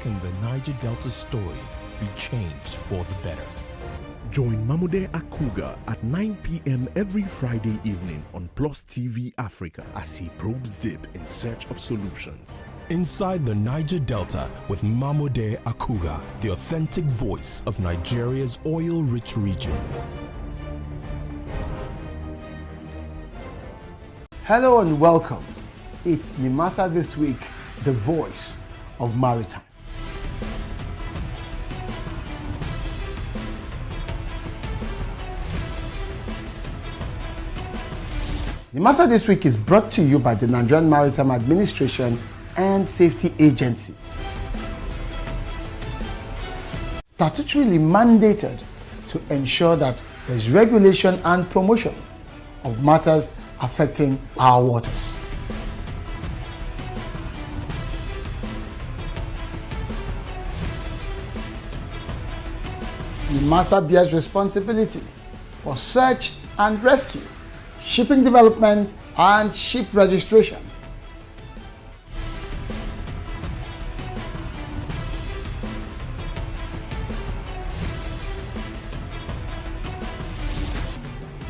can the Niger Delta story be changed for the better? Join Mamude Akuga at 9 p.m. every Friday evening on PlusTvAfrica as he probes deep in search of solutions. Inside the Niger Delta with Mamude Akuga, the authentic voice of Nigeria's oil-rich region. Hello and welcome. It's Nimasa This Week, the voice of maritime. Nimasa This Week is brought to you by the Nigerian Maritime Administration and Safety Agency. Statutorily mandated to ensure that there's regulation and promotion of matters affecting our waters. Nimasa bears responsibility for search and rescue, shipping development, and ship registration.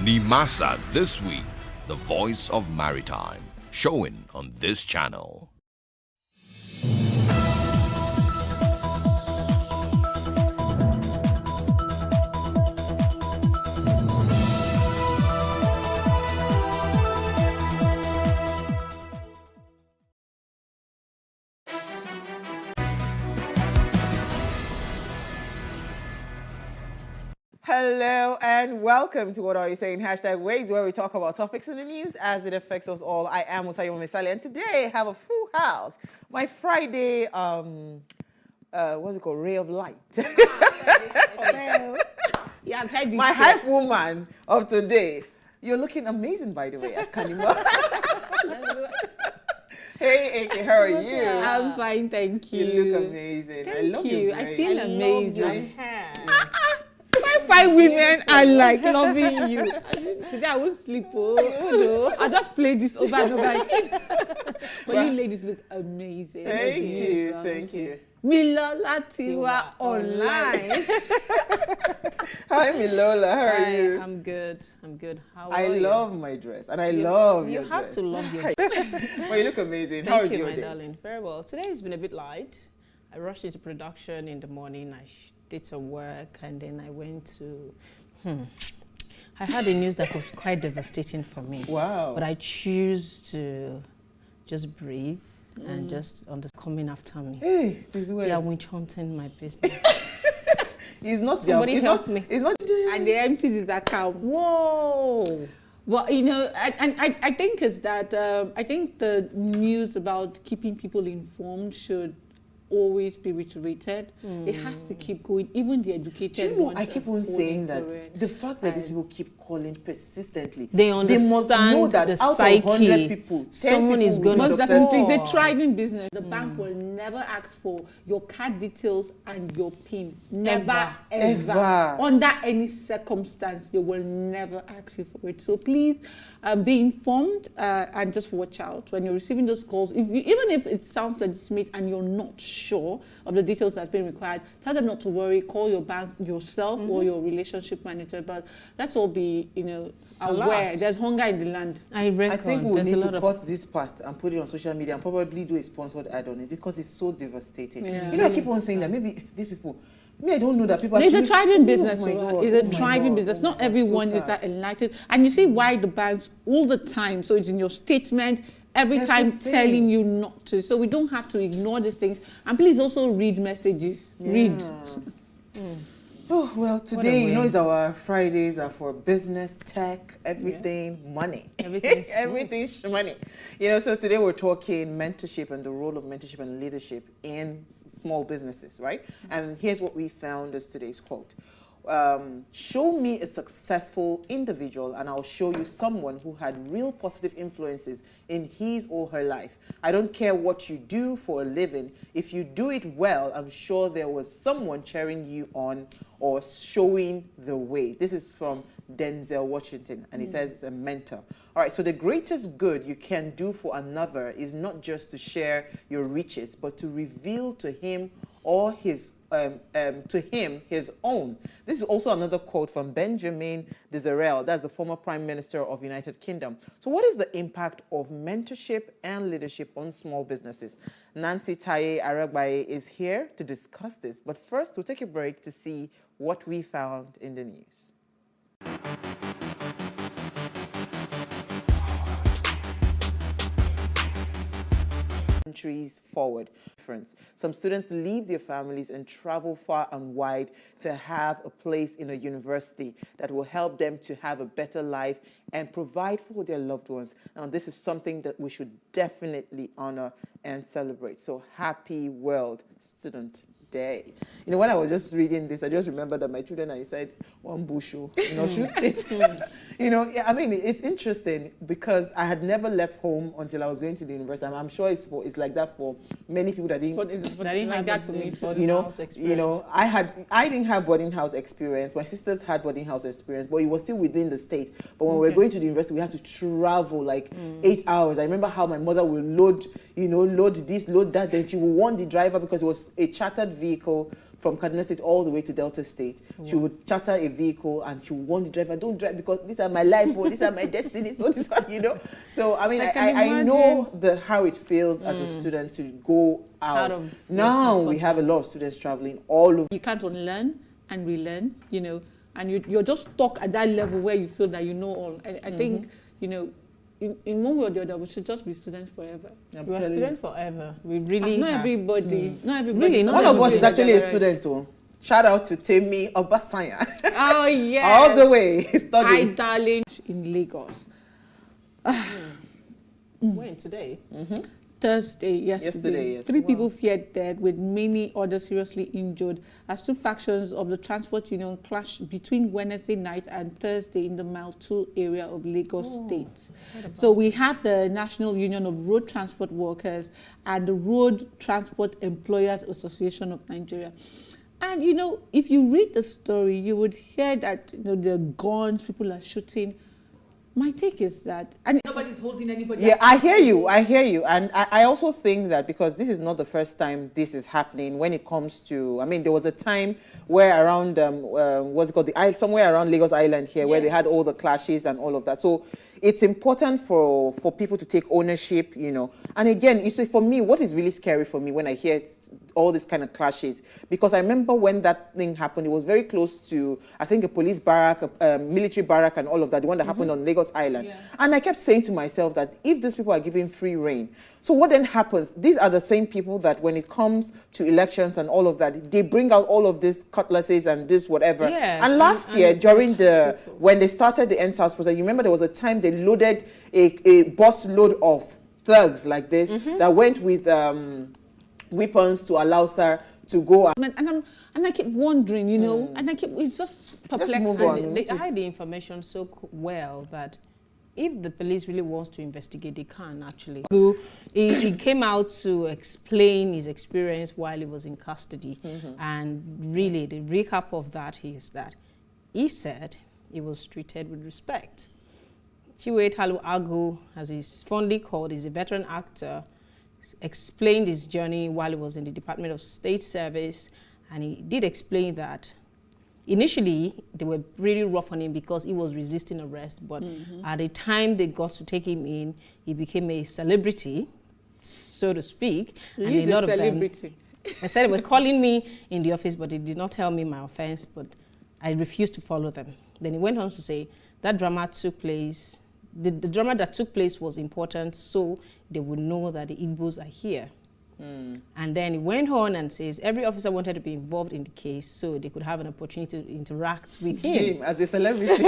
Nimasa This Week, the voice of maritime, showing on this channel. Hello and welcome to What Are You Saying? #Ways, where we talk about topics in the news as it affects us all. I am Musayo Misali, and today I have a full house. My Friday, what's it called? Ray of light. Yeah, I've heard you. My hype woman of today. You're looking amazing, by the way, Kanima. Hey, Ake, how are you? I'm fine, thank you. You look amazing. Thank I love you. your I braid. feel amazing. love your hair. Fine women are like loving you. Today I won't sleep. Oh no! I just play this over and over again. But you ladies look amazing. Thank you, thank you. Milola Tiwa online. Hi, Milola. How are you? I'm good. I'm good. How are I you? love my dress, and I love your dress. You have to love your Well, you look amazing. Thank How is you, your my day? darling. Very well. Today has been a bit light. I rushed into production in the morning. I did some work, and then I went to. I had the news that was quite devastating for me. Wow. But I choose to just breathe and just coming after me. Hey, this way. They are witch hunting my business. He's not. Somebody help me. He's not. And they emptied his account. Whoa. Well, you know, I think is that I think the news about keeping people informed should always be reiterated. It has to keep going. Even the educated. Do you know, ones I keep are on falling saying for that it. the fact that these people keep calling persistently, They must understand know that the out psyche. of 100 people, 10 Someone people is will going be to Most successful. definitely, it's a thriving business. The bank will never ask for your card details and your PIN. Never, ever. Under any circumstance, they will never ask you for it. So please be informed and just watch out when you're receiving those calls. Even if it sounds legitimate and you're not sure of the details that's been required, tell them not to worry. Call your bank yourself or your relationship manager. But let's all be, aware. There's hunger in the land. I reckon. I think we'll There's need a to lot cut this part and put it on social media and probably do a sponsored ad on it because it's so devastating. Yeah. I keep on saying that maybe these people, I don't know that people. It's a actually- thriving business. Oh my God, It's a oh my thriving God, business. oh my Not God, everyone so is sad. that enlightened. And you see why the banks all the time. So it's in your statement every That's time the thing. telling you not to. So we don't have to ignore these things. And please also read messages. Read. Oh, well, today, way. is our Fridays are for business, tech, everything, money. Everything's Everything's money. So today we're talking mentorship and the role of mentorship and leadership in small businesses, right? And here's what we found as today's quote. Show me a successful individual and I'll show you someone who had real positive influences in his or her life. I don't care what you do for a living. If you do it well, I'm sure there was someone cheering you on or showing the way. This is from Denzel Washington, and he says it's a mentor. All right, so the greatest good you can do for another is not just to share your riches, but to reveal to him or to him his own. This is also another quote from Benjamin Disraeli, that's the former Prime Minister of United Kingdom. So what is the impact of mentorship and leadership on small businesses? Nancy Taye Aragbaye is here to discuss this. But first, we'll take a break to see what we found in the news. Countries forward. Some students leave their families and travel far and wide to have a place in a university that will help them to have a better life and provide for their loved ones. Now, this is something that we should definitely honor and celebrate. So happy World Student Day. You know, when I was just reading this, I just remembered that my children are inside one bushu in Osun State. You know, I mean, it's interesting because I had never left home until I was going to the university. I'm sure it's like that for many people that didn't Like that for me too. You know, I didn't have boarding house experience. My sisters had boarding house experience, but it was still within the state. But when we were going to the university, we had to travel like 8 hours. I remember how my mother would load this, load that. Then she would warn the driver because it was a chartered vehicle from Kaduna State all the way to Delta State. She would charter a vehicle and she would warn the driver, don't drive because these are my life, or these are my destiny, so this one, you know. So I mean, I know how it feels as a student to go out. Now we have a lot of students traveling all over. You can't unlearn and relearn, you know, and you're just stuck at that level where you feel that you know all. I think, you know, in one way or the other, we should just be students forever. We are students forever. We really not everybody. Not everybody. Really, one of us is actually a student too. Shout out to Temi Obasanya. Oh yes. All the way studying. Hi, darling. In Lagos. When today? Thursday, yesterday. Three people feared death with many others seriously injured as two factions of the transport union clashed between Wednesday night and Thursday in the Mile 2 area of Lagos State. So we have the National Union of Road Transport Workers and the Road Transport Employers Association of Nigeria. And, you know, if you read the story, you would hear that, you know, the guns, people are shooting. My take is that, and nobody's holding anybody. Yeah, I hear you. And I also think that because this is not the first time this is happening when it comes to, I mean, there was a time where around, what's it called, the island, somewhere around Lagos Island here, where they had all the clashes and all of that. So it's important for people to take ownership, you know. And again, you see, for me, what is really scary for me when I hear all these kind of clashes, because I remember when that thing happened, it was very close to, I think, a police barrack, a military barrack and all of that, the one that happened on Lagos Island. Yeah. And I kept saying to myself that if these people are given free rein, so what then happens? These are the same people that when it comes to elections and all of that, they bring out all of these cutlasses and this whatever. Yes, and last year, during when they started the NSAS process, you remember there was a time they loaded a bus load of thugs like this that went with weapons to allow Sir to go. And I keep wondering, you know, and it's just perplexing. Let's move on. They hide the information so well that if the police really wants to investigate, they can actually. He came out to explain his experience while he was in custody. And really, the recap of that is that he said he was treated with respect. Chiwe Talu Agu, as he's fondly called, is a veteran actor, explained his journey while he was in the Department of State Service, and he did explain that initially they were really rough on him because he was resisting arrest, but at the time they got to take him in, he became a celebrity, so to speak. And a lot of celebrity. I said they were calling me in the office, but they did not tell me my offense, but I refused to follow them. Then he went on to say that drama took place, the drama that took place was important, so they would know that the Igbos are here. And then he went on and says every officer wanted to be involved in the case so they could have an opportunity to interact with him. As a celebrity.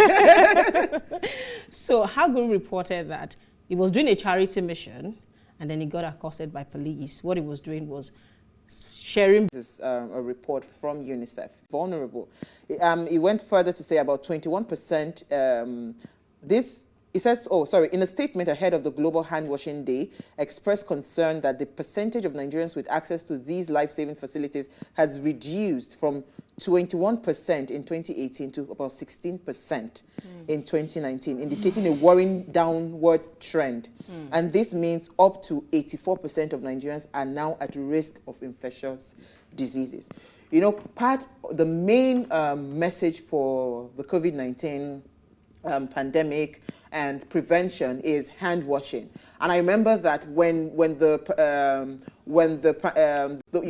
So Hagu reported that he was doing a charity mission and then he got accosted by police. What he was doing was sharing. This is a report from UNICEF. Vulnerable. He went further to say about 21%. It says, in a statement ahead of the Global Hand Washing Day, expressed concern that the percentage of Nigerians with access to these life-saving facilities has reduced from 21% in 2018 to about 16% in 2019, indicating a worrying downward trend. And this means up to 84% of Nigerians are now at risk of infectious diseases. You know, the main message for the COVID-19 pandemic and prevention is hand washing. And I remember that when you're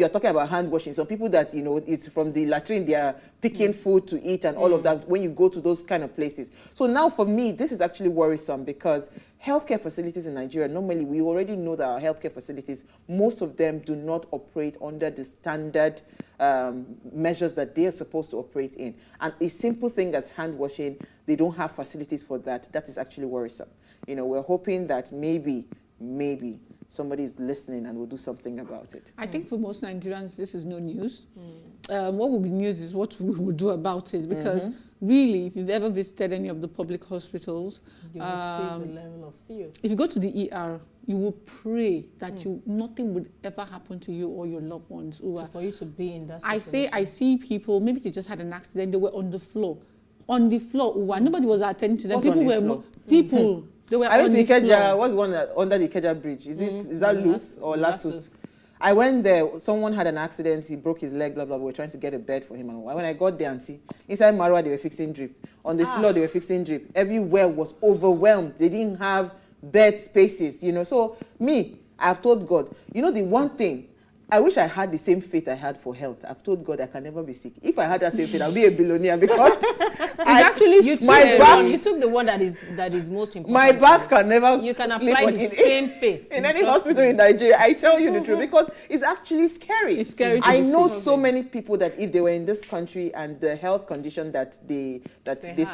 talking about hand washing, some people that, you know, it's from the latrine, they are picking food to eat and all of that when you go to those kind of places. So now for me, this is actually worrisome because healthcare facilities in Nigeria, normally we already know that our healthcare facilities, most of them do not operate under the standard measures that they are supposed to operate in. And a simple thing as hand washing, they don't have facilities for that. That is actually worrisome. You know, we're hoping that maybe somebody is listening and will do something about it. I think for most Nigerians, this is no news. What will be news is what we will do about it, because really, if you've ever visited any of the public hospitals, you would see the level of fear. If you go to the ER, you will pray that nothing would ever happen to you or your loved ones. So for you to be in that situation. I see people, maybe they just had an accident, they were on the floor. On the floor, nobody was attending to them. People they were I went on to the floor. Ikeja, what's one under the Ikeja bridge? Is that loose or Lasut? I went there, someone had an accident, he broke his leg, blah, blah, blah. We were trying to get a bed for him. And when I got there and see, inside Marwa, they were fixing drip. On the floor, they were fixing drip. Everywhere was overwhelmed. They didn't have bed spaces, you know. So I've told God, you know, the one thing, I wish I had the same faith I had for health. I've told God I can never be sick. If I had that same faith, I'll be a billionaire because you took the one that is most important. My back can never. You can apply the same faith in any hospital in Nigeria. I tell you the truth, because it's actually scary. It's scary. I know so many people that if they were in this country and the health condition that they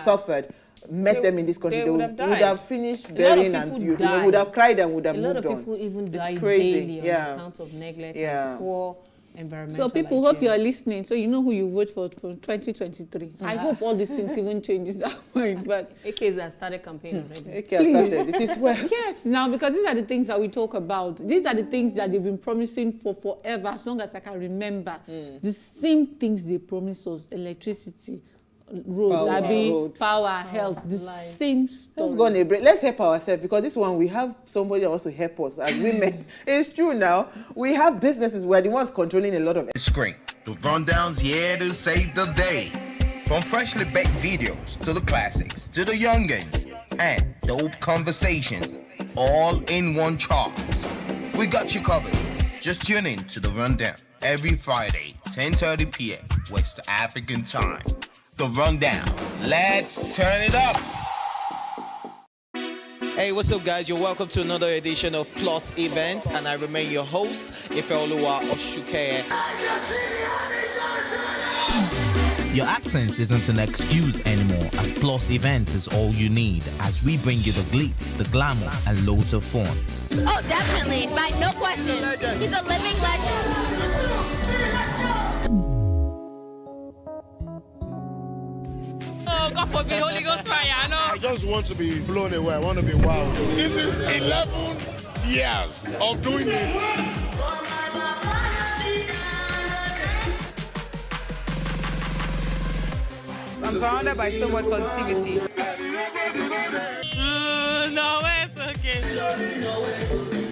suffered met them in this country, they would have finished burying and would have cried and would have moved on. A lot of people even die daily on account of neglect and poor environmental So people hope you are listening, so you know who you vote for 2023. I hope all these things even changes our mind. But AKs have started campaign already. AK has started. It is well. Yes, now because these are the things that we talk about. These are the things that they've been promising for forever, as long as I can remember. The same things they promised us: electricity, power, health, the same story. Let's go on a break. Let's help ourselves, because this one we have somebody that wants to help us as women. It's true now. We have businesses where the ones controlling a lot of it. It's great. The rundown's here to save the day. From freshly baked videos to the classics to the youngins and dope conversations, all in one chart. We got you covered. Just tune in to the rundown every Friday, 10:30 p.m. West African time. The rundown. Let's turn it up. Hey, what's up, guys? You're welcome to another edition of Plus Event, and I remain your host, Ifeoluwa Oshuke. Your absence isn't an excuse anymore, as Plus Event is all you need, as we bring you the glitz, the glamour, and loads of fun. Oh, definitely. No question. He's a living legend. Oh, God forbid, Holy Ghost fire, I know. I just want to be blown away. I want to be wild. This is 11 years of doing it. I'm surrounded by so much positivity. No, it's okay.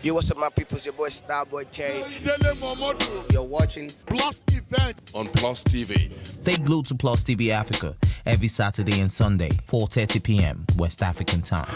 Yo, what's up, my people? It's your boy Starboy Terry. You're watching Plus Event on Plus TV. Stay glued to PlusTvAfrica every Saturday and Sunday, 4:30 p.m. West African time.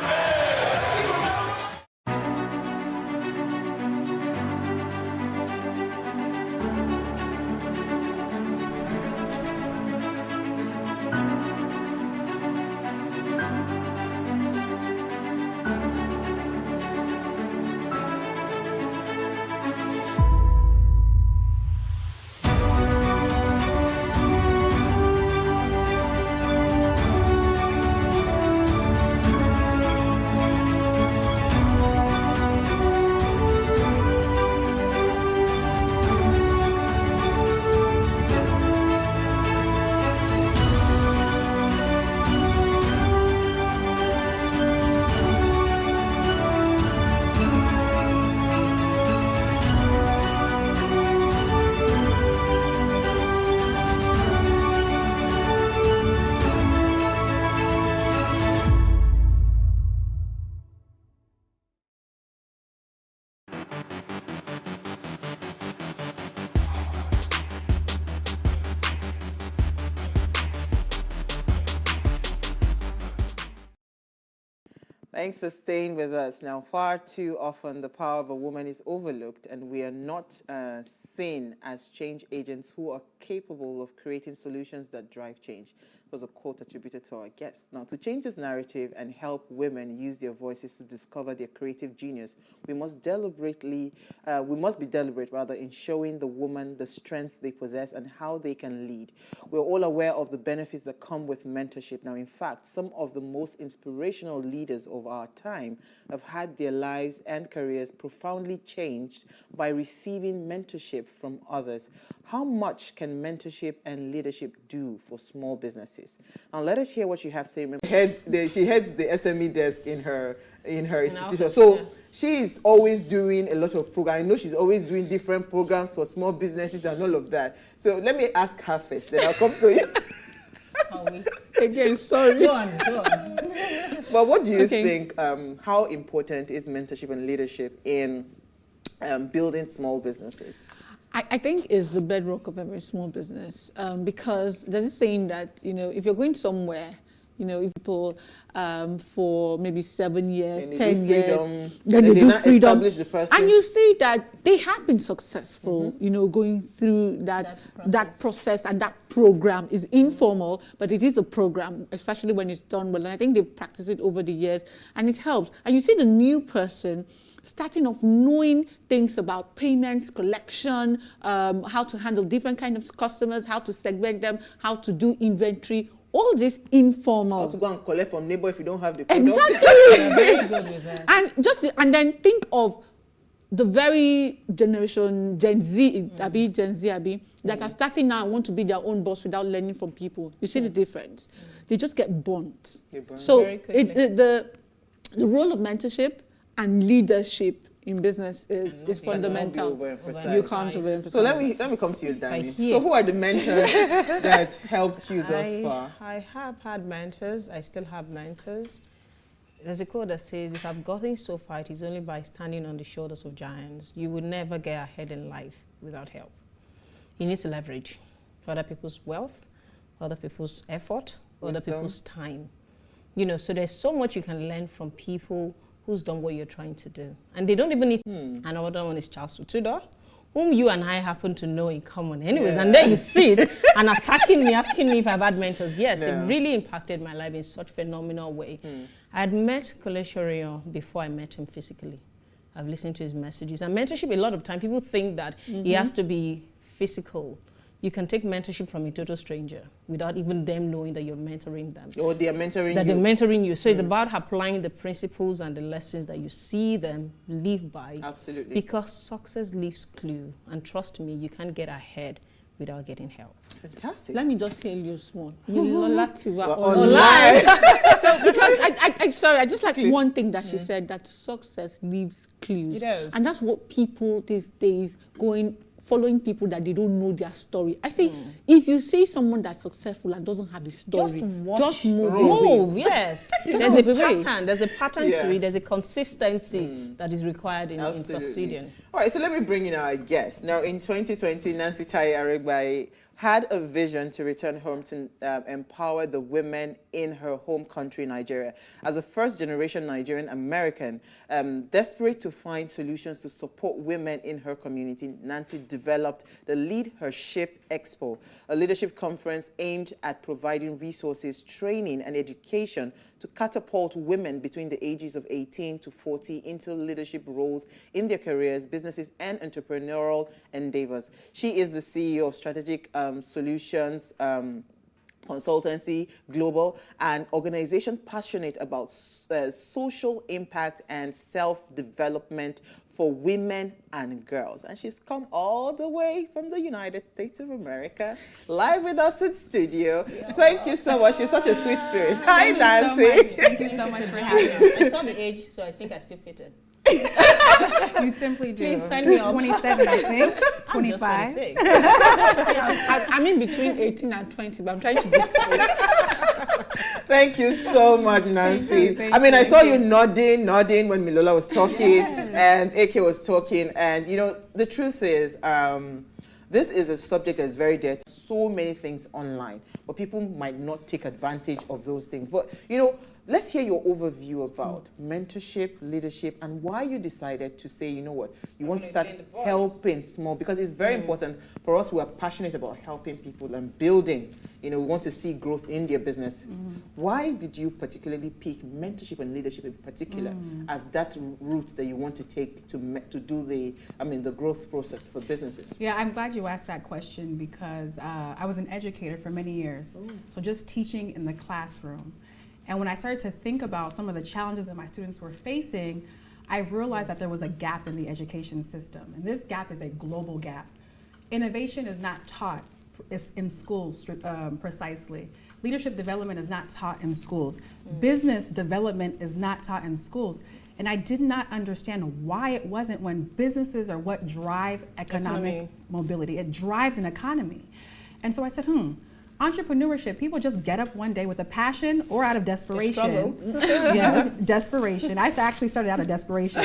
Thanks for staying with us. Now, far too often, the power of a woman is overlooked, and we are not seen as change agents who are capable of creating solutions that drive change. It was a quote attributed to our guest. Now, to change this narrative and help women use their voices to discover their creative genius, we must be deliberate in showing the woman the strength they possess and how they can lead. We're all aware of the benefits that come with mentorship. Now, in fact, some of the most inspirational leaders of our time have had their lives and careers profoundly changed by receiving mentorship from others. How much can mentorship and leadership do for small businesses? Now, let us hear what you have to say. She heads the SME desk in her institution. So she's always doing a lot of programs. I know she's always doing different programs for small businesses and all of that. So let me ask her first, then I'll come to you. Again, sorry. Go on. But what do you think, how important is mentorship and leadership in building small businesses? I think it's the bedrock of every small business because there's a saying that, if you're going somewhere, if people for maybe 7 years, 10 years, then they do freedom. Establish the person. And you see that they have been successful, going through that process, and that program is informal, but it is a program, especially when it's done well. And I think they've practiced it over the years, and it helps. And you see the new person starting off knowing things about payments, collection, how to handle different kinds of customers, how to segment them, how to do inventory, all this informal. How to go and collect from neighbor if you don't have the product. Exactly. Yeah, very good with that. And then think of the very generation, Gen Z, that are starting now and want to be their own boss without learning from people. You see the difference? They just get burnt. So the role of mentorship and leadership in business is fundamental. You can't overemphasize. So let me come to you, Danny. So who are the mentors that helped you thus far? I have had mentors. I still have mentors. There's a quote that says, if I've gotten so far, it is only by standing on the shoulders of giants. You will never get ahead in life without help. You need to leverage other people's wealth, other people's effort, other people's time. So there's so much you can learn from people who's done what you're trying to do. And they don't even need another one is Charles Tudor, whom you and I happen to know in common anyways. Yeah. And then you sit and attacking me, asking me if I've had mentors. Yes, they really impacted my life in such a phenomenal way. I had met Kole Shorion before I met him physically. I've listened to his messages. And mentorship, a lot of time, people think that it has to be physical. You can take mentorship from a total stranger without even them knowing that you're mentoring them. Or they are mentoring you. That they're mentoring you. So it's about applying the principles and the lessons that you see them live by. Absolutely. Because success leaves clue. And trust me, you can't get ahead without getting help. Fantastic. Let me just tell you small. Online. So because I just like one thing that she said, that success leaves clues. It does. And that's what people these days following people that they don't know their story. I say, if you see someone that's successful and doesn't have a story, just move. Yes. There's a pattern. There's a pattern to it. There's a consistency that is required in succeeding. All right, so let me bring in our guest. Now, in 2020, Nancy Tai Aregbai had a vision to return home to empower the women in her home country, Nigeria. As a first-generation Nigerian American, desperate to find solutions to support women in her community, Nancy developed the Lead Her Ship Expo, a leadership conference aimed at providing resources, training, and education to catapult women between the ages of 18 to 40 into leadership roles in their careers, businesses, and entrepreneurial endeavors. She is the CEO of Strategic Solutions Consultancy Global, an organization passionate about social impact and self-development for women and girls. And she's come all the way from the United States of America, live with us in studio. Yeah. Thank you so much. She's such a sweet spirit. Hi, Nancy. Thank you so much for having us. I saw the age, so I think I still fit it. You simply do. Please sign me up. 27, I think. 25. I'm in between 18 and 20, but I'm trying to decide. Thank you so much, Nancy. I saw you nodding when Milola was talking and AK was talking. And, the truth is, this is a subject that's very dear to so many things online, but people might not take advantage of those things. But, let's hear your overview about mentorship, leadership, and why you decided to say, you know what, you want to start helping small, because it's very important for us who are passionate about helping people and building. You know, we want to see growth in their businesses. Why did you particularly pick mentorship and leadership in particular as that route that you want to take to do the growth process for businesses? Yeah, I'm glad you asked that question because I was an educator for many years. So just teaching in the classroom. And when I started to think about some of the challenges that my students were facing, I realized that there was a gap in the education system. And this gap is a global gap. Innovation is not taught in schools precisely. Leadership development is not taught in schools. Business development is not taught in schools. And I did not understand why it wasn't, when businesses are what drive economic mobility. It drives an economy. And so I said, entrepreneurship, people just get up one day with a passion or out of desperation. Yes, desperation. I actually started out of desperation.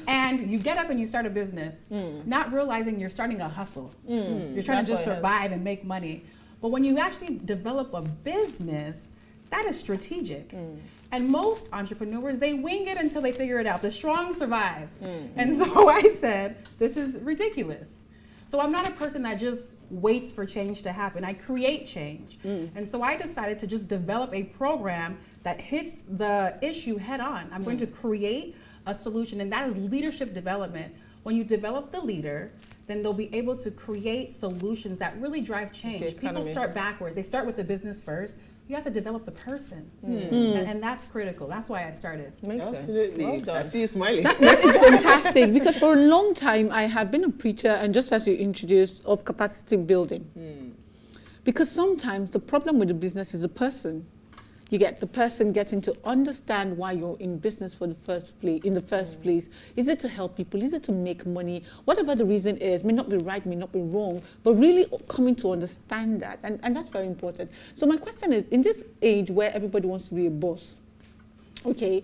And you get up and you start a business, not realizing you're starting a hustle. You're trying to just survive and make money. But when you actually develop a business, that is strategic. And most entrepreneurs, they wing it until they figure it out. The strong survive. And so I said, this is ridiculous. So I'm not a person that just waits for change to happen. I create change. And so I decided to just develop a program that hits the issue head on. I'm going to create a solution, and that is leadership development. When you develop the leader, then they'll be able to create solutions that really drive change. People start backwards. They start with the business first. You have to develop the person. And that's critical. That's why I started. Makes sense. Well done. I see you smiling. That is fantastic, because for a long time I have been a preacher, and just as you introduced, of capacity building. Because sometimes the problem with the business is the person. You get the person getting to understand why you're in business in the first place. Is it to help people? Is it to make money? Whatever the reason is, may not be right, may not be wrong, but really coming to understand that. And that's very important. So my question is, in this age where everybody wants to be a boss, okay,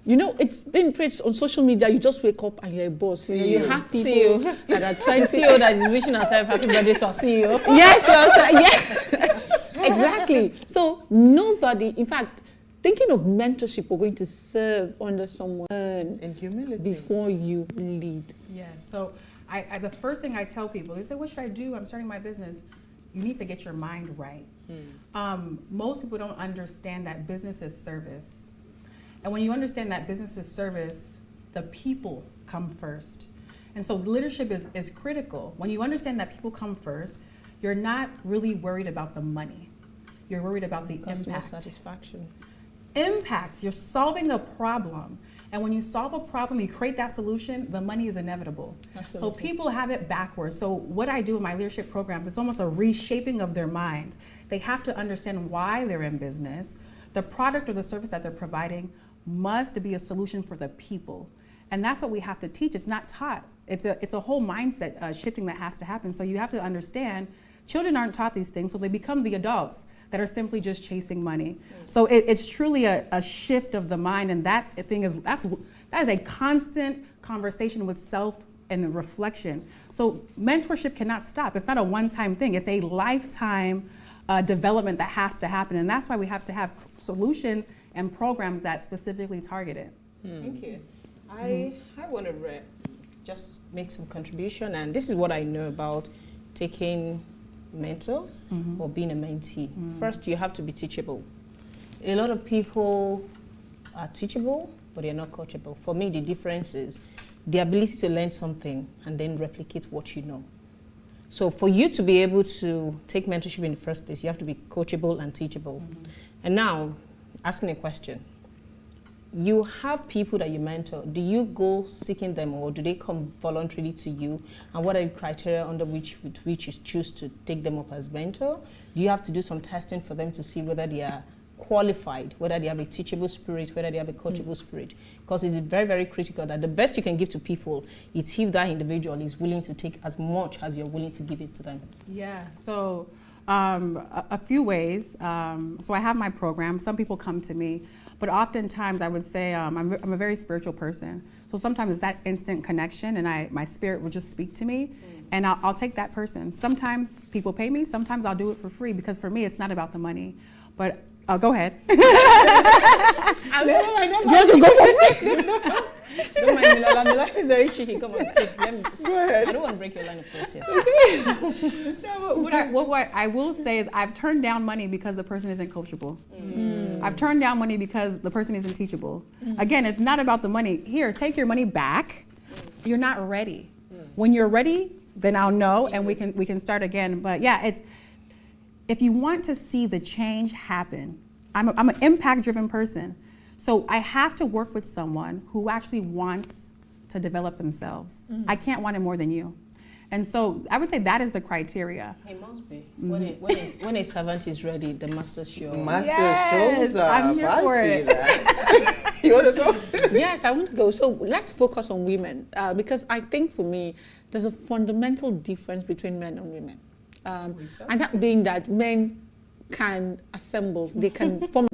you know, it's been preached on social media, you just wake up and you're a boss. You have people that are trying to... CEO that is wishing herself happy birthday to our CEO. Yes, yes. Exactly. So nobody, in fact, thinking of mentorship, we're going to serve under someone in humility before you lead. Yes. So the first thing I tell people, they say, what should I do? I'm starting my business. You need to get your mind right. Most people don't understand that business is service. And when you understand that business is service, the people come first. And so leadership is critical. When you understand that people come first, you're not really worried about the money. You're worried about the impact. Satisfaction. Impact. You're solving a problem. And when you solve a problem, you create that solution, the money is inevitable. Absolutely. So people have it backwards. So what I do in my leadership programs, it's almost a reshaping of their mind. They have to understand why they're in business. The product or the service that they're providing must be a solution for the people. And that's what we have to teach. It's not taught. It's a whole mindset shifting that has to happen. So you have to understand, children aren't taught these things, so they become the adults that are simply just chasing money. So it's truly a shift of the mind, and that is a constant conversation with self and reflection. So mentorship cannot stop. It's not a one-time thing. It's a lifetime development that has to happen, and that's why we have to have solutions and programs that specifically target it. Thank you. I want to just make some contribution, and this is what I know about taking mentors or being a mentee. First, you have to be teachable. A lot of people are teachable, but they're not coachable. For me, the difference is the ability to learn something and then replicate what you know. So for you to be able to take mentorship in the first place, you have to be coachable and teachable. And now, asking a question. You have people that you mentor. Do you go seeking them, or do they come voluntarily to you? And what are the criteria under which you choose to take them up as mentor? Do you have to do some testing for them to see whether they are qualified, whether they have a teachable spirit, whether they have a coachable spirit? Because it's very, very critical that the best you can give to people is if that individual is willing to take as much as you're willing to give it to them. Yeah, so a few ways. So I have my program. Some people come to me, but oftentimes I would say I'm a very spiritual person. So sometimes it's that instant connection, and my spirit will just speak to me, and I'll take that person. Sometimes people pay me, sometimes I'll do it for free, because for me it's not about the money. But Go ahead. Do you want to go for free? Don't mind Mila. Mila is very cheeky. Come on, please, let me. Go ahead. I don't want to break your line of thought here. No, what I will say is I've turned down money because the person isn't coachable. I've turned down money because the person isn't teachable. Again, it's not about the money. Here, take your money back. You're not ready. When you're ready, then I'll know and we can start again. But yeah, if you want to see the change happen, I'm an impact-driven person. So I have to work with someone who actually wants to develop themselves. I can't want it more than you. And so I would say that is the criteria. It must be. When a servant is ready, the master shows. Shows up. I'm here for it. That. You want to go? Yes, I want to go. So let's focus on women because I think for me, there's a fundamental difference between men and women. And that being that men can assemble, they can form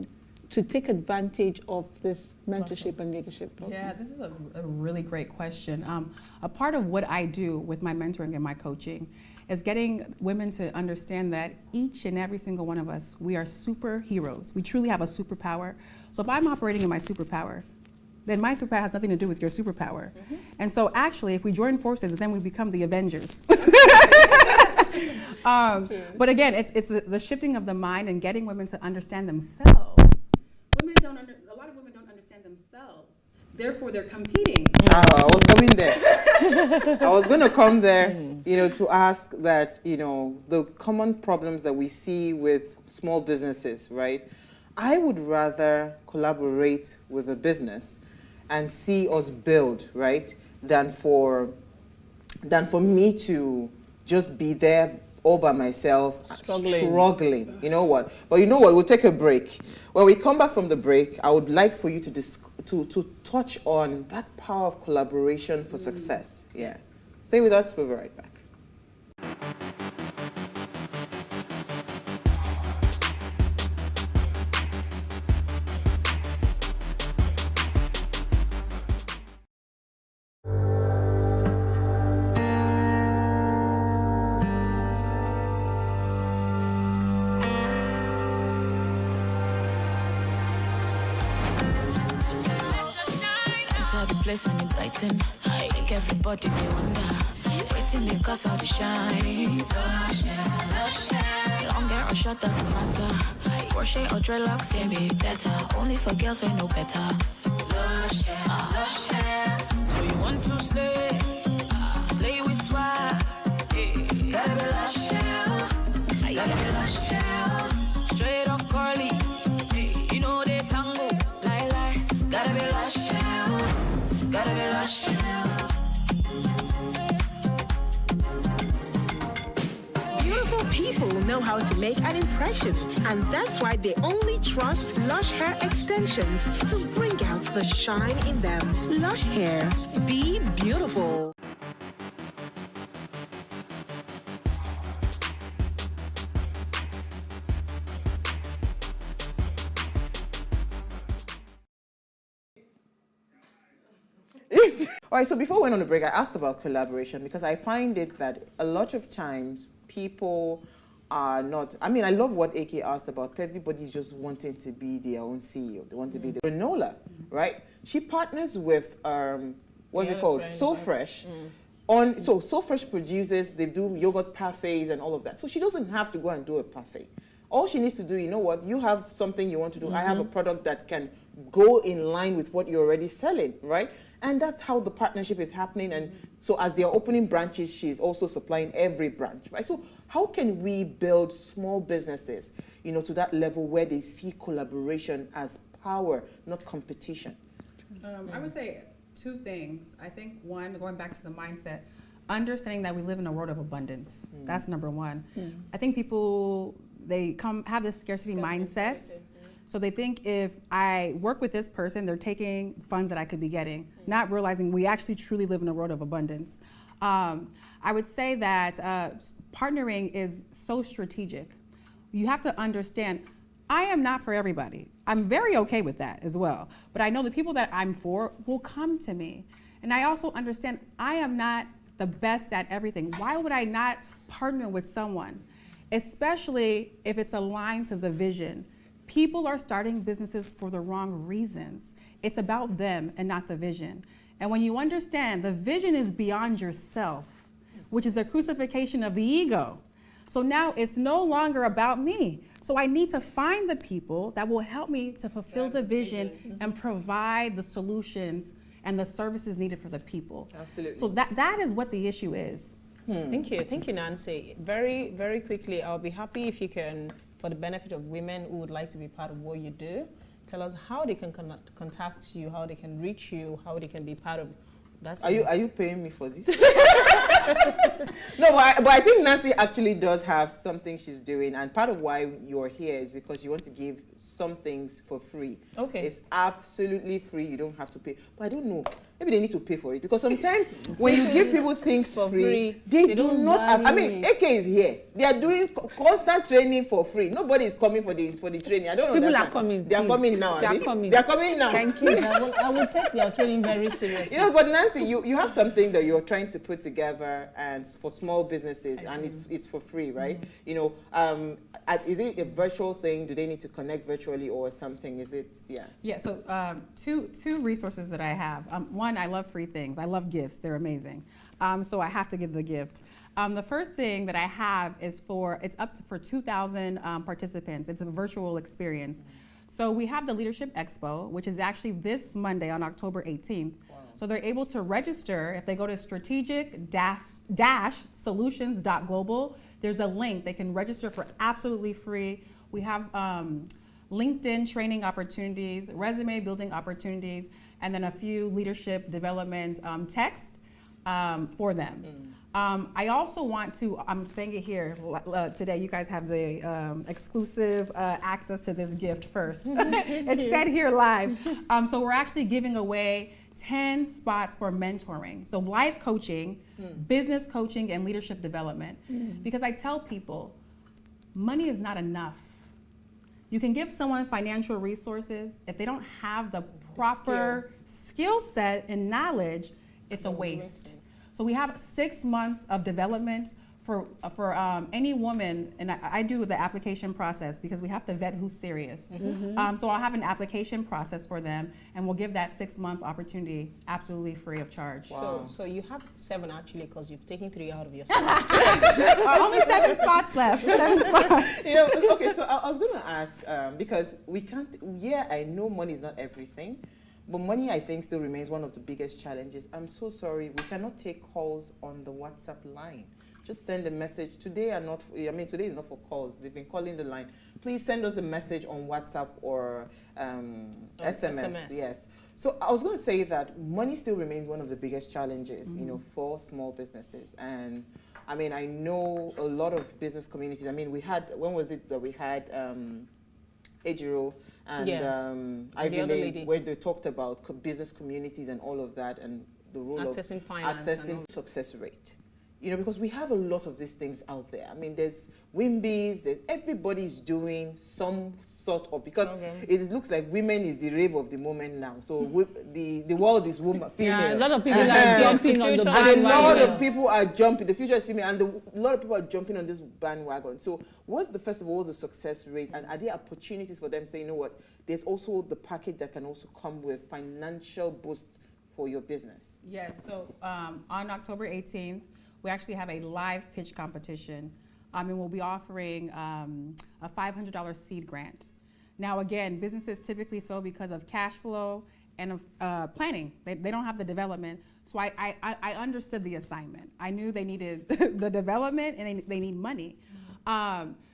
to take advantage of this mentorship and leadership program? Yeah, this is a really great question. A part of what I do with my mentoring and my coaching is getting women to understand that each and every single one of us, we are superheroes. We truly have a superpower. So if I'm operating in my superpower, then my superpower has nothing to do with your superpower. And so actually, if we join forces, then we become the Avengers. But again, it's the shifting of the mind and getting women to understand themselves. A lot of women don't understand themselves. Therefore, they're competing. I was coming there. I was going to come there, to ask that, the common problems that we see with small businesses, right? I would rather collaborate with a business and see us build, right, than for me to just be there all by myself, struggling. You know what? But you know what? We'll take a break. When we come back from the break, I would like for you to touch on that power of collaboration for success. Yeah. Stay with us. We'll be right back. Place and it brighten, make everybody be wonder. Waiting because I'll be shining. Lush hair, long hair or short doesn't matter. Crochet or dreadlocks can be better. Only for girls we know better. Lush hair. So you want to slay? Slay with swag. Gotta be lush hair. Gotta be lush hair. Straight or curly. You know they tango. Lie. Gotta be lush hair. Gotta be lush. Beautiful people know how to make an impression, and that's why they only trust Lush Hair Extensions to bring out the shine in them. Lush Hair, be beautiful. All right, so before we went on the break, I asked about collaboration because I find it that a lot of times people are not, I love what AK asked about. Everybody's just wanting to be their own CEO. They want to be the granola, right? She partners with, what's it called? So Fresh. So Fresh produces, they do yogurt parfaits and all of that. So she doesn't have to go and do a parfait. All she needs to do, you know what, you have something you want to do. I have a product that can go in line with what you're already selling, right? And that's how the partnership is happening. And so as they're opening branches, she's also supplying every branch, right? So how can we build small businesses, to that level where they see collaboration as power, not competition? I would say two things. I think one, going back to the mindset, understanding that we live in a world of abundance. That's number one. I think people, they have this scarcity mindset. So they think if I work with this person, they're taking funds that I could be getting, not realizing we actually truly live in a world of abundance. I would say that partnering is so strategic. You have to understand, I am not for everybody. I'm very okay with that as well. But I know the people that I'm for will come to me. And I also understand I am not the best at everything. Why would I not partner with someone? Especially if it's aligned to the vision. People are starting businesses for the wrong reasons. It's about them and not the vision. And when you understand the vision is beyond yourself, which is a crucifixion of the ego. So now it's no longer about me. So I need to find the people that will help me to fulfill the vision and provide the solutions and the services needed for the people. Absolutely. So that is what the issue is. Thank you, Nancy. Very, very quickly, I'll be happy if you can, for the benefit of women who would like to be part of what you do, tell us how they can contact you, how they can reach you, how they can be part of. Are you paying me for this? No, but I think Nancy actually does have something she's doing, and part of why you're here is because you want to give some things for free. Okay. It's absolutely free. You don't have to pay. But I don't know. Maybe they need to pay for it, because sometimes when you give people things for free, they do not have. I mean, AK is here. They are doing constant training for free. Nobody is coming for the training. I don't know. People are coming. They are coming now. They are coming. They are coming now. Thank you. I will take their training very seriously. You know, but Nancy, you have something that you're trying to put together and for small businesses, and it's for free, right? You know, is it a virtual thing? Do they need to connect virtually or something? Is it, Yeah, so two resources that I have. One, I love free things. I love gifts. They're amazing. So I have to give the gift. The first thing that I have is it's up to for 2,000 participants. It's a virtual experience. So we have the Leadership Expo, which is actually this Monday on October 18th. So they're able to register if they go to strategic-solutions.global. There's a link. They can register for absolutely free. We have LinkedIn training opportunities, resume building opportunities, and then a few leadership development texts for them. I also want to, I'm saying it here today, you guys have the exclusive access to this gift first. It's said here live. So we're actually giving away 10 spots for mentoring. So life coaching, business coaching, and leadership development. Because I tell people, money is not enough. You can give someone financial resources. If they don't have the proper skill set and knowledge, it's a waste. So we have 6 months of development for any woman, and I do the application process because we have to vet who's serious. So I'll have an application process for them, and we'll give that 6-month opportunity absolutely free of charge. Wow. So you have 7 actually, because you've taken 3 out of your Only 7 spots left. 7 spots. You know, okay, so I was going to ask, because we can't, I know money is not everything, but money, I think, still remains one of the biggest challenges. I'm so sorry, we cannot take calls on the WhatsApp line. Just send a message. Today is not for calls. They've been calling the line. Please send us a message on WhatsApp or SMS. Yes. So I was going to say that money still remains one of the biggest challenges, you know, for small businesses. And I mean, I know a lot of business communities. I mean, we had, when was it that we had Ejiro and Ivy Lane, where they talked about business communities and all of that, and the role accessing of finance accessing success rate. You know, because we have a lot of these things out there. I mean, there's Wimbies, everybody's doing some sort of, because it looks like women is the rave of the moment now. So the world is female. Yeah, a lot of people are jumping on the And bandwagon. a lot of people are jumping. The future is female, and a lot of people are jumping on this bandwagon. So what's the success rate, and are there opportunities for them to say, you know what, there's also the package that can also come with financial boost for your business? Yes, so on October 18th, we actually have a live pitch competition, and we'll be offering a $500 seed grant. Now, again, businesses typically fail because of cash flow and of planning. They don't have the development. So I understood the assignment. I knew they needed the development and they need money.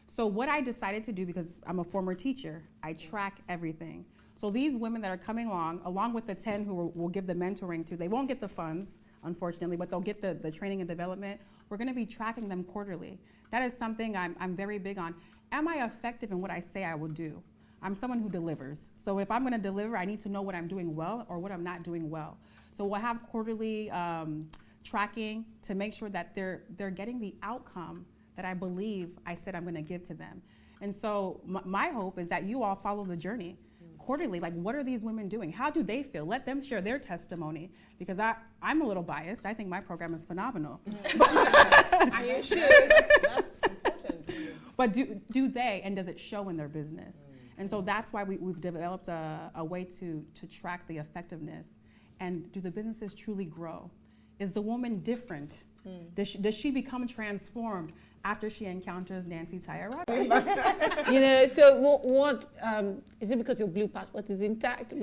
So what I decided to do, because I'm a former teacher, I track everything. So these women that are coming along with the 10 who we'll give the mentoring to, they won't get the funds, unfortunately, but they'll get the training and development. We're gonna be tracking them quarterly. That is something I'm very big on. Am I effective in what I say I will do? I'm someone who delivers. So if I'm gonna deliver, I need to know what I'm doing well or what I'm not doing well. So we'll have quarterly tracking to make sure that they're getting the outcome that I believe I said I'm gonna give to them. And so my hope is that you all follow the journey quarterly. Like, what are these women doing? How do they feel? Let them share their testimony, because I'm a little biased. I think my program is phenomenal. That's important. But do they, and does it show in their business? And so that's why we've developed a way to track the effectiveness. And do the businesses truly grow? Is the woman different? Does she become transformed after she encounters Nancy Tayarada? You know, so what is it because your blue passport is intact?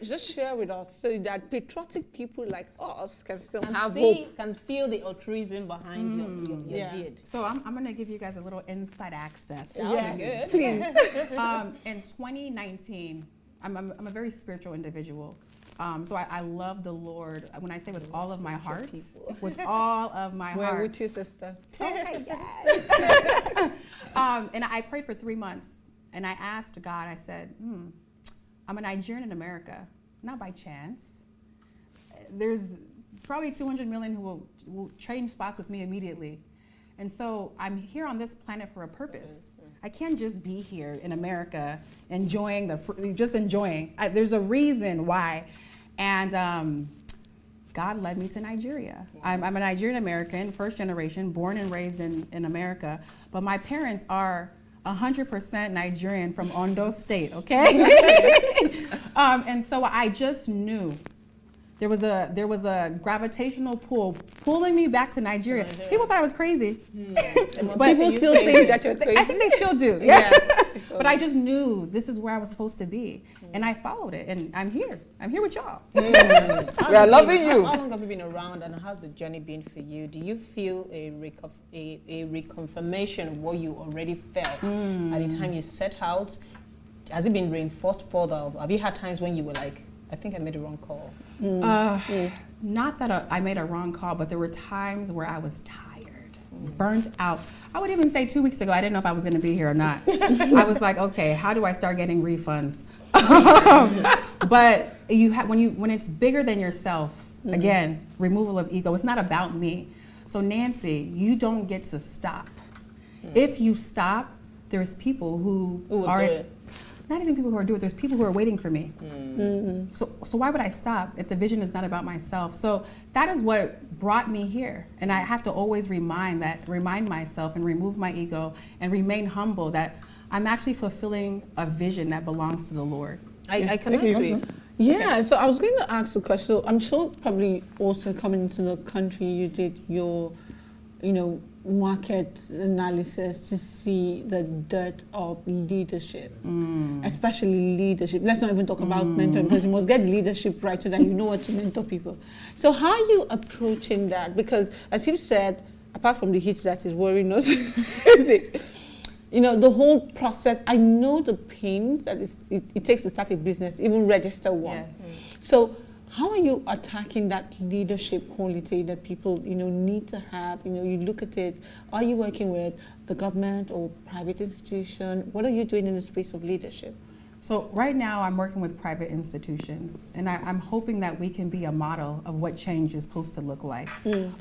Just share with us so that patriotic people like us can still have hope. Can feel the altruism behind your deed. So I'm going to give you guys a little inside access. Yes, please. In 2019, I'm a very spiritual individual. So I love the Lord. When I say with all of my heart, with all of my heart. Where with your sister? Okay, yes. And I prayed for 3 months, and I asked God. I said, I'm a Nigerian in America, not by chance. There's probably 200 million who will change spots with me immediately. And so I'm here on this planet for a purpose. I can't just be here in America enjoying there's a reason why. And God led me to Nigeria. I'm a Nigerian American, first generation, born and raised in America. But my parents are 100% Nigerian from Ondo State, okay? And so I just knew there was a gravitational pull pulling me back to Nigeria. People thought I was crazy. But people still think that you're crazy. I think they still do. Yeah. But I just knew this is where I was supposed to be. And I followed it, and I'm here. I'm here with y'all. We are loving you. How long have you been around, and how's the journey been for you? Do you feel a reconfirmation of what you already felt at the time you set out? Has it been reinforced further? Have you had times when you were like, I think I made a wrong call? Not that I made a wrong call, but there were times where I was tired, burnt out. I would even say 2 weeks ago, I didn't know if I was going to be here or not. I was like, okay, how do I start getting refunds? But when it's bigger than yourself, again, removal of ego. It's not about me. So Nancy, you don't get to stop. If you stop, there's people who are. Not even people who are doing it, there's people who are waiting for me. So why would I stop if the vision is not about myself? So that is what brought me here. And I have to always remind myself and remove my ego and remain humble that I'm actually fulfilling a vision that belongs to the Lord. I can agree. Yeah, so I was going to ask a question. So I'm sure probably also coming into the country, you did your, market analysis to see the dirt of leadership, especially leadership. Let's not even talk about mentoring, because you must get leadership right so that you know what to mentor people. So how are you approaching that? Because as you said, apart from the heat that is worrying us, the whole process, I know the pains that it takes to start a business, even register one. Yes. So how are you attacking that leadership quality that people, need to have? You look at it, are you working with the government or private institution? What are you doing in the space of leadership? So right now I'm working with private institutions, and I'm hoping that we can be a model of what change is supposed to look like.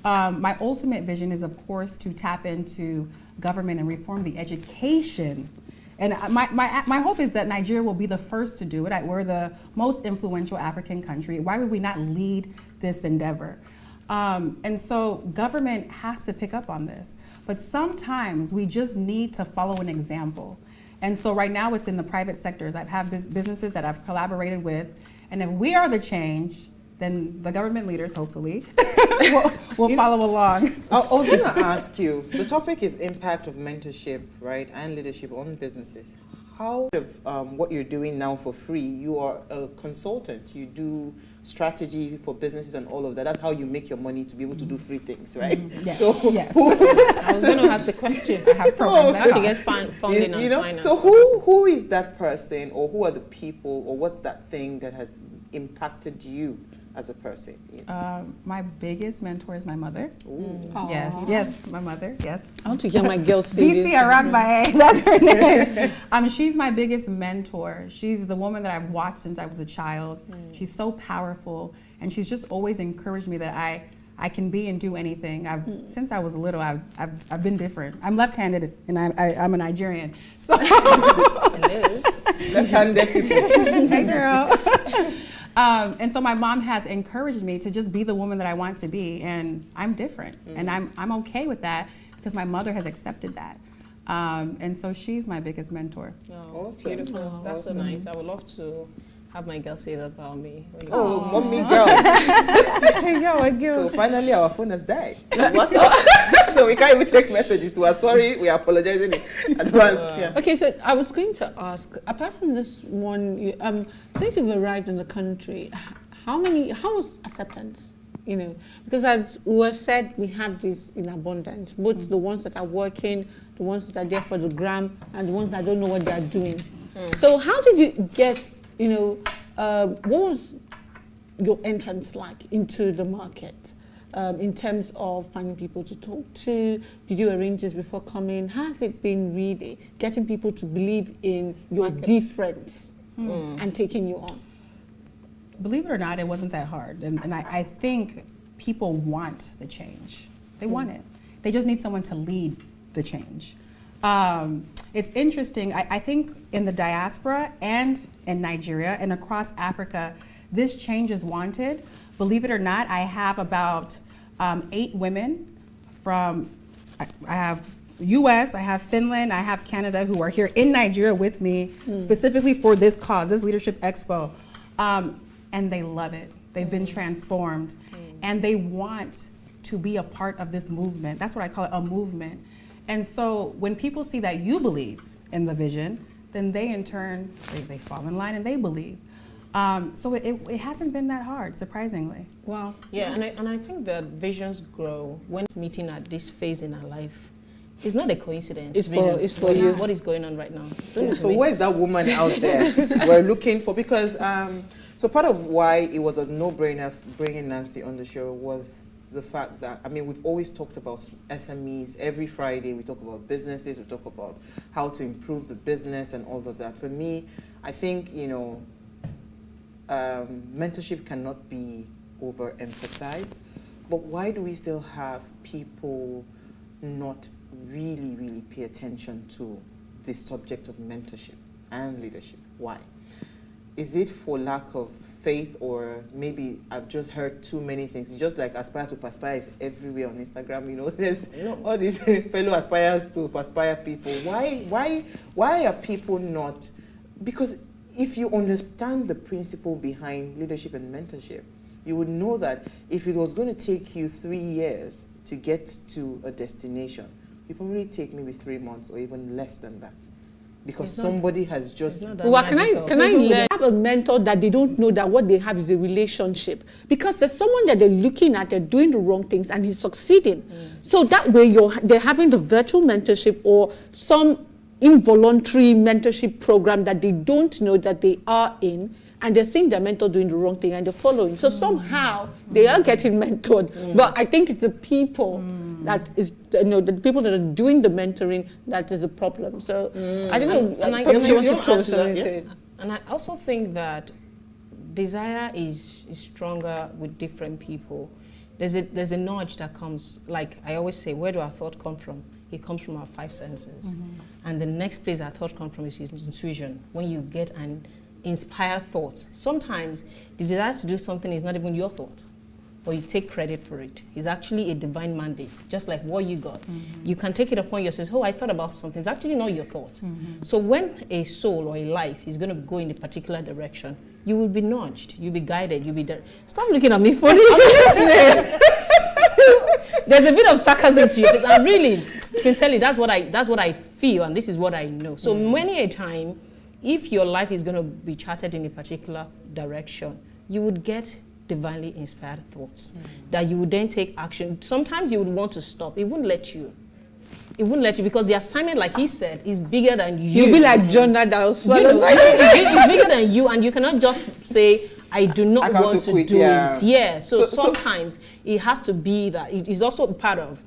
My ultimate vision is, of course, to tap into government and reform the education. And my hope is that Nigeria will be the first to do it. We're the most influential African country. Why would we not lead this endeavor? And so government has to pick up on this. But sometimes we just need to follow an example. And so right now it's in the private sectors. I have businesses that I've collaborated with. And if we are the change, then the government leaders, hopefully, will follow along. I was going to ask you, the topic is impact of mentorship, right, and leadership on businesses. How what you're doing now for free, you are a consultant, you do strategy for businesses and all of that. That's how you make your money to be able to do free things, right? Yes. So, yes. I was going to ask the question. I have programs. How she gets funding and finance. So who is that person, or who are the people, or what's that thing that has impacted you as a person? My biggest mentor is my mother. Yes, my mother, yes. I want to hear my girl say BC Aragbae, that's her name. She's my biggest mentor. She's the woman that I've watched since I was a child. She's so powerful, and she's just always encouraged me that I can be and do anything. Since I was little, I've been different. I'm left-handed, and I'm a Nigerian. So left-handed people. Hey, girl. And so my mom has encouraged me to just be the woman that I want to be, and I'm different, and I'm okay with that because my mother has accepted that. And so she's my biggest mentor. Oh, awesome. Beautiful. That's so nice. I would love to have my girl say that about me. Oh, mommy girls. Girls. So finally our phone has died. What's up? So we can't even take messages. We are sorry. We are apologizing in advance. Yeah. Okay, so I was going to ask, apart from this one, since you've arrived in the country, how was acceptance? You know, because as was said, we have this in abundance, both the ones that are working, the ones that are there for the gram, and the ones that don't know what they are doing. So how did you get, you know, what was your entrance like into the market in terms of finding people to talk to? Did you arrange this before coming? How has it been really getting people to believe in your difference and taking you on? Believe it or not, it wasn't that hard. And I think people want the change. They want it. They just need someone to lead the change. It's interesting. I think in the diaspora and in Nigeria and across Africa, this change is wanted. Believe it or not, I have about 8 women from, I have US, I have Finland, I have Canada who are here in Nigeria with me specifically for this cause, this Leadership Expo. And they love it. They've been transformed and they want to be a part of this movement. That's what I call it, a movement. And so when people see that you believe in the vision, then they in turn, they fall in line and they believe. So it hasn't been that hard, surprisingly. Wow. Yeah, and I think that visions grow when it's meeting at this phase in our life. It's not a coincidence. It's for you. What is going on right now? So where's that woman out there we're looking for? Because so part of why it was a no-brainer bringing Nancy on the show was the fact that, I mean, we've always talked about SMEs. Every Friday we talk about businesses, we talk about how to improve the business and all of that. For me, I think, you know, mentorship cannot be overemphasized, but why do we still have people not really pay attention to the subject of mentorship and leadership? Why? Is it for lack of faith, or maybe I've just heard too many things? It's just like Aspire to Perspire is everywhere on Instagram, you know, there's all these fellow aspirers to perspire people. Why are people not? Because if you understand the principle behind leadership and mentorship, you would know that if it was going to take you 3 years to get to a destination, you probably take maybe 3 months or even less than that. Because somebody has just... Well, can I have a mentor that they don't know that what they have is a relationship? Because there's someone that they're looking at, they're doing the wrong things and he's succeeding. So that way they're having the virtual mentorship or some involuntary mentorship program that they don't know that they are in, and they're seeing their mentor doing the wrong thing and they're following. So somehow they are getting mentored. But I think it's the people that is, you know, the people that are doing the mentoring that is the problem. So I don't know. And I also think that desire is stronger with different people. There's a nudge that comes, like I always say, where do our thoughts come from? It comes from our 5 senses. And the next place our thought comes from is intuition. When you get an inspired thought. Sometimes the desire to do something is not even your thought, or you take credit for it. It's actually a divine mandate, just like what you got. You can take it upon yourself. Oh, I thought about something. It's actually not your thought. So when a soul or a life is going to go in a particular direction, you will be nudged, you'll be guided, you'll be there. Stop looking at me funny. There's a bit of sarcasm to you, because I'm really, sincerely, that's what I feel, and this is what I know. So many a time, if your life is going to be charted in a particular direction, you would get divinely inspired thoughts that you would then take action. Sometimes you would want to stop. It wouldn't let you. It wouldn't let you, because the assignment, like he said, is bigger than you. You'll be like Jonah that was swallowed by it's bigger than you, and you cannot just say, I do not want to do it. Yeah. So sometimes it has to be that. It is also part of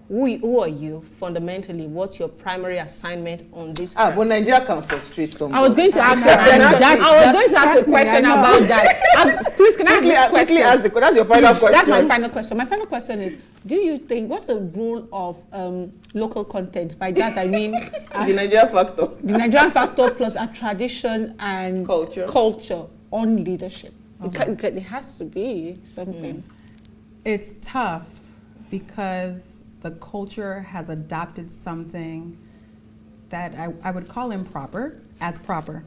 who are you fundamentally? What's your primary assignment on this? But Nigeria can frustrate somebody. I was going to ask a question about that. Please, can I quickly ask the question? That's your final question. That's my final question. My final question is: do you think what's the role of local content? By that I mean the Nigerian factor. The Nigerian factor plus a tradition and culture on leadership. It has to be something. It's tough because the culture has adopted something that I would call improper as proper.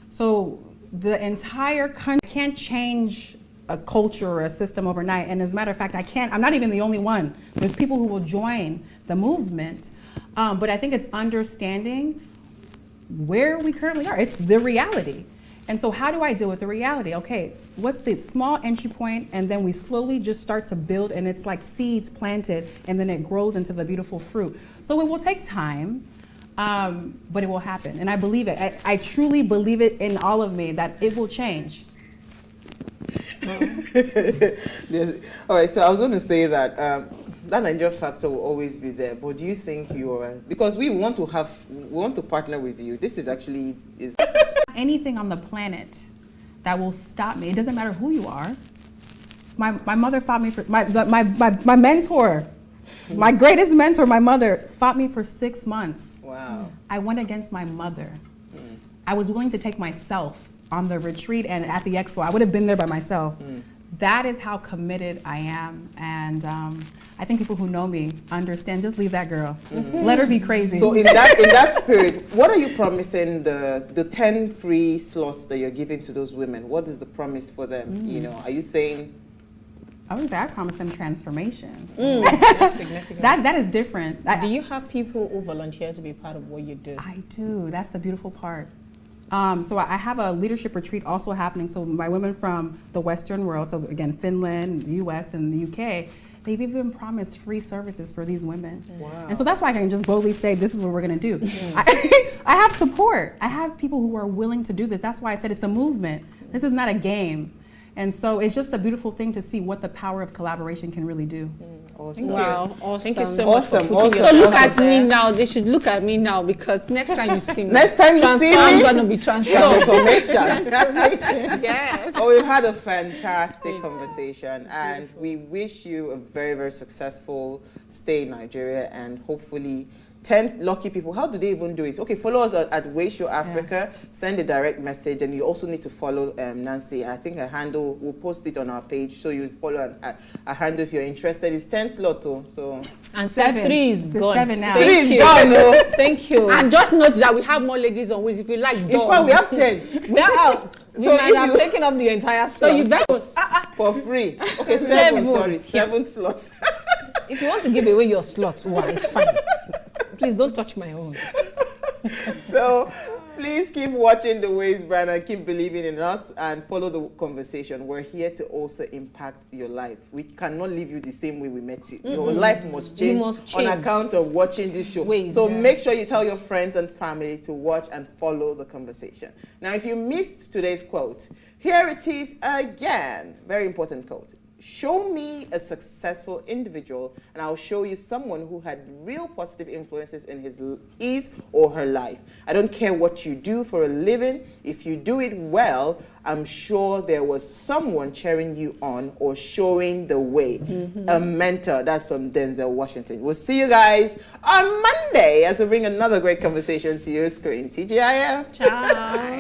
So the entire country can't change a culture or a system overnight. And as a matter of fact, I'm not even the only one. There's people who will join the movement. But I think it's understanding where we currently are. It's the reality. And so how do I deal with the reality? Okay, what's the small entry point? And then we slowly just start to build, and it's like seeds planted, and then it grows into the beautiful fruit. So it will take time, but it will happen. And I believe it. I truly believe it in all of me that it will change. Yes. All right, so I was going to say that that Nigerian factor will always be there, but do you think because we want to partner with you. This is actually anything on the planet that will stop me. It doesn't matter who you are. My mother fought me for my mentor, my greatest mentor, my mother fought me for 6 months. Wow. I went against my mother. I was willing to take myself on the retreat and at the expo. I would have been there by myself. That is how committed I am. And I think people who know me understand, just leave that girl. Let her be crazy. So in that spirit, what are you promising the 10 free slots that you're giving to those women? What is the promise for them? You know, are you saying? I would say I promise them transformation. That's significant. That is different. Do you have people who volunteer to be part of what you do? I do. That's the beautiful part. So I have a leadership retreat also happening. So my women from the Western world, so again, Finland, the US, and the UK, they've even promised free services for these women. Wow. And so that's why I can just boldly say, this is what we're gonna do. I have support. I have people who are willing to do this. That's why I said it's a movement. This is not a game. And so it's just a beautiful thing to see what the power of collaboration can really do. Awesome. Wow, awesome. Thank you so Awesome. much. So look at me now. They should look at me now, because next time you see me, I'm going to be transformation. Yes. Oh, we've had a fantastic conversation, and we wish you a very, very successful stay in Nigeria, and hopefully 10 lucky people. How do they even do it? Okay, follow us at PlusTvAfrica. Send a direct message, and you also need to follow Nancy. I think her handle, we'll post it on our page, so you follow a handle if you're interested. It's 10 slot too. So and 3 is gone. 7 now. 3 is gone. No. Thank you. And just note that we have more ladies on wheels if you like. In fact, we have 10. We're out. So might have taken up the entire slot. So you better for free. Okay, 7. Sorry, 7 slots. If you want to give away your slot, well, it's fine. Please don't touch my own. So please keep watching The Ways brand and keep believing in us and follow the conversation. We're here to also impact your life. We cannot leave you the same way we met you. Your life must change, on account of watching this show. So make sure you tell your friends and family to watch and follow the conversation. Now, if you missed today's quote, here it is again. Very important quote. Show me a successful individual, and I'll show you someone who had real positive influences in his or her life. I don't care what you do for a living. If you do it well, I'm sure there was someone cheering you on or showing the way. A mentor. That's from Denzel Washington. We'll see you guys on Monday as we bring another great conversation to your screen. TGIF. Ciao.